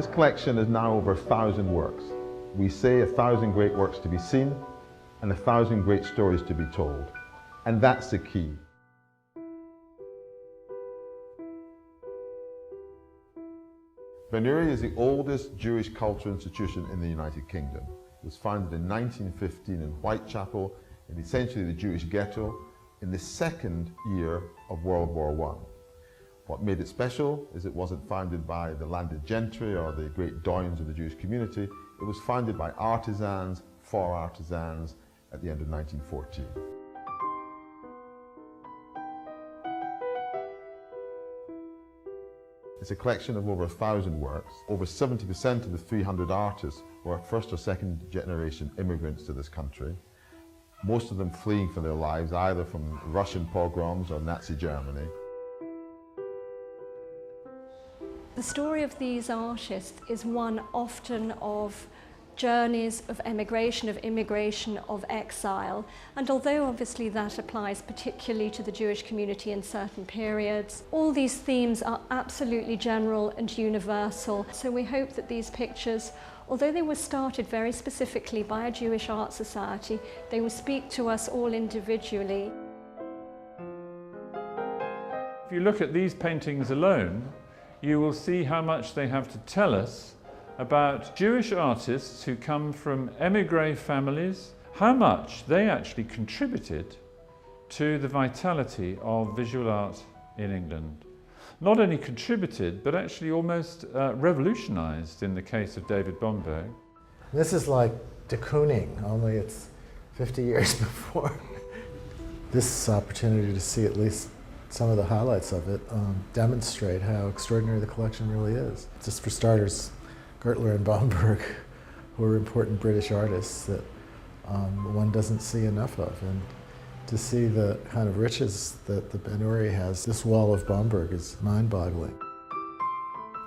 This collection is now over 1,000 works. We say 1,000 great works to be seen and 1,000 great stories to be told. And that's the key. Ben Uri is the oldest Jewish cultural institution in the United Kingdom. It was founded in 1915 in Whitechapel, in essentially the Jewish ghetto, in the second year of World War I. What made it special is it wasn't founded by the landed gentry or the great doyens of the Jewish community. It was founded by artisans, for artisans, at the end of 1914. It's a collection of over 1,000 works. Over 70% of the 300 artists were first or second generation immigrants to this country, most of them fleeing for their lives either from Russian pogroms or Nazi Germany. The story of these artists is one often of journeys of emigration, of immigration, of exile. And although obviously that applies particularly to the Jewish community in certain periods, all these themes are absolutely general and universal. So we hope that these pictures, although they were started very specifically by a Jewish art society, they will speak to us all individually. If you look at these paintings alone, you will see how much they have to tell us about Jewish artists who come from émigré families, how much they actually contributed to the vitality of visual art in England. Not only contributed, but actually almost revolutionized in the case of David Bomberg. This is like de Kooning, only it's 50 years before. This opportunity to see at least some of the highlights of it demonstrate how extraordinary the collection really is. Just for starters, Gertler and Bomberg were important British artists that one doesn't see enough of. And to see the kind of riches that the Ben Uri has, this wall of Bomberg is mind-boggling.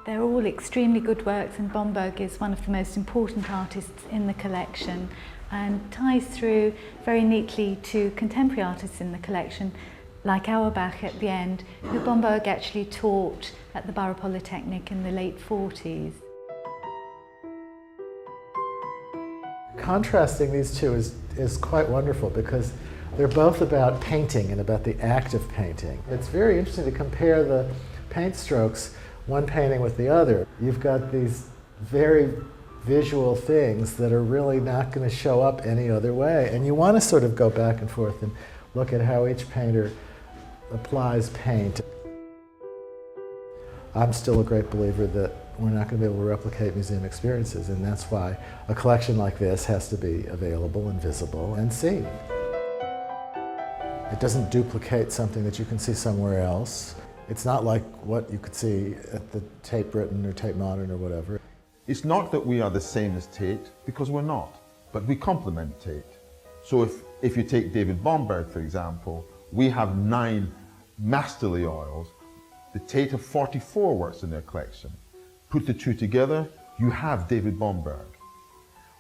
They're all extremely good works, and Bomberg is one of the most important artists in the collection and ties through very neatly to contemporary artists in the collection, like Auerbach at the end, who Bomberg actually taught at the Borough Polytechnic in the late 40s. Contrasting these two is quite wonderful because they're both about painting and about the act of painting. It's very interesting to compare the paint strokes, one painting with the other. You've got these very visual things that are really not going to show up any other way. And you want to sort of go back and forth and look at how each painter applies paint. I'm still a great believer that we're not going to be able to replicate museum experiences, and that's why a collection like this has to be available and visible and seen. It doesn't duplicate something that you can see somewhere else. It's not like what you could see at the Tate Britain or Tate Modern or whatever. It's not that we are the same as Tate, because we're not, but we complement Tate. So if you take David Bomberg, for example, we have 9 masterly oils. The Tate have 44 works in their collection. Put the two together, you have David Bomberg.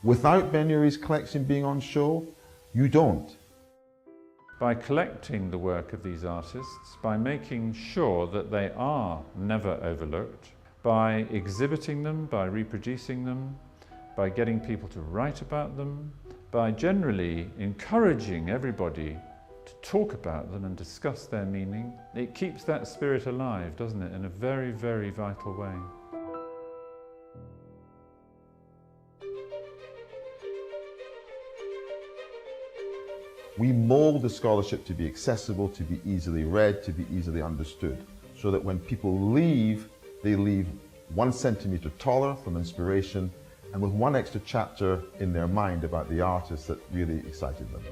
Without Ben Uri's collection being on show, you don't. By collecting the work of these artists, by making sure that they are never overlooked, by exhibiting them, by reproducing them, by getting people to write about them, by generally encouraging everybody to talk about them and discuss their meaning, it keeps that spirit alive, doesn't it, in a very, very vital way. We mold the scholarship to be accessible, to be easily read, to be easily understood, so that when people leave, they leave 1 centimetre taller from inspiration and with 1 extra chapter in their mind about the artist that really excited them.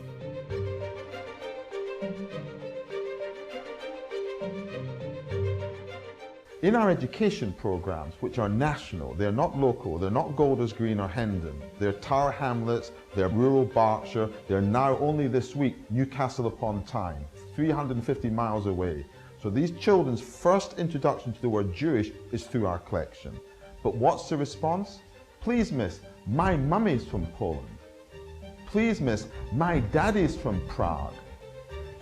In our education programs, which are national, they're not local, they're not Golders Green or Hendon, they're Tower Hamlets, they're rural Berkshire, they're now only this week Newcastle upon Tyne, 350 miles away. So these children's first introduction to the word Jewish is through our collection. But what's the response? Please miss, my mummy's from Poland. Please miss, my daddy's from Prague.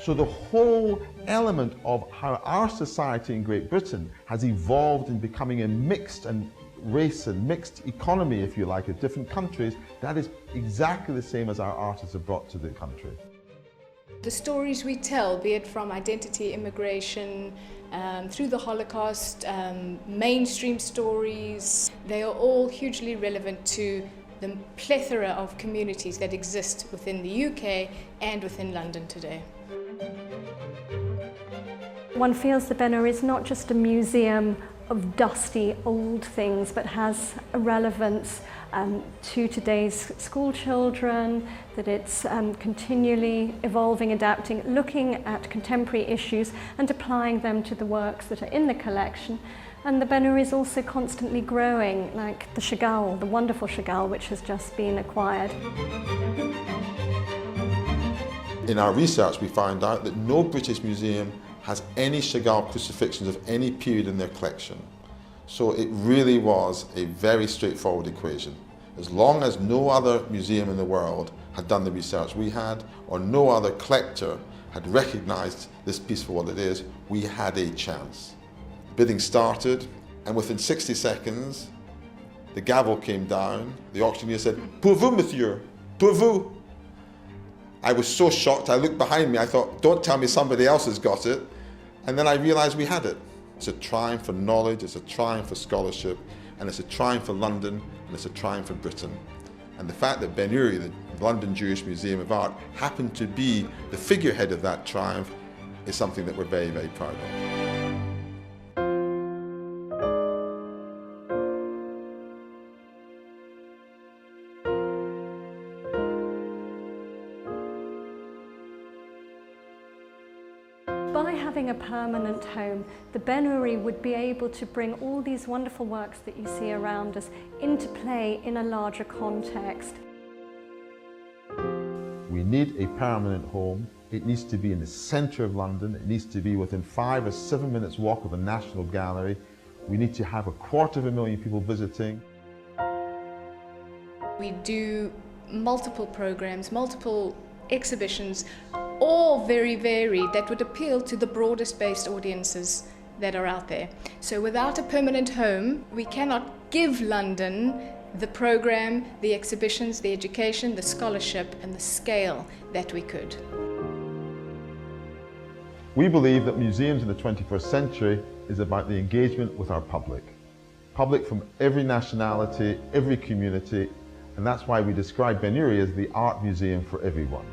So the whole element of how our society in Great Britain has evolved in becoming a mixed and race and mixed economy, if you like, of different countries, that is exactly the same as our artists have brought to the country. The stories we tell, be it from identity, immigration, through the Holocaust, mainstream stories, they are all hugely relevant to the plethora of communities that exist within the UK and within London today. One feels the Ben Uri is not just a museum of dusty old things, but has a relevance to today's school children, that it's continually evolving, adapting, looking at contemporary issues and applying them to the works that are in the collection. And the Ben Uri is also constantly growing, like the Chagall, the wonderful Chagall, which has just been acquired. In our research, we found out that no British museum has any Chagall crucifixions of any period in their collection. So it really was a very straightforward equation. As long as no other museum in the world had done the research we had, or no other collector had recognized this piece for what it is, we had a chance. Bidding started, and within 60 seconds, the gavel came down. The auctioneer said, "Pour vous, monsieur, pour vous." I was so shocked, I looked behind me, I thought, don't tell me somebody else has got it. And then I realized we had it. It's a triumph for knowledge, it's a triumph for scholarship, and it's a triumph for London, and it's a triumph for Britain. And the fact that Ben Uri, the London Jewish Museum of Art, happened to be the figurehead of that triumph is something that we're very, very proud of. By having a permanent home, the Ben Uri would be able to bring all these wonderful works that you see around us into play in a larger context. We need a permanent home. It needs to be in the centre of London. It needs to be within 5 or 7 minutes walk of the National Gallery. We need to have 250,000 people visiting. We do multiple programs, multiple exhibitions, all very varied, that would appeal to the broadest based audiences that are out there. So without a permanent home, we cannot give London the program, the exhibitions, the education, the scholarship and the scale that we could. We believe that museums in the 21st century is about the engagement with our public. Public from every nationality, every community, and that's why we describe Ben Uri as the art museum for everyone.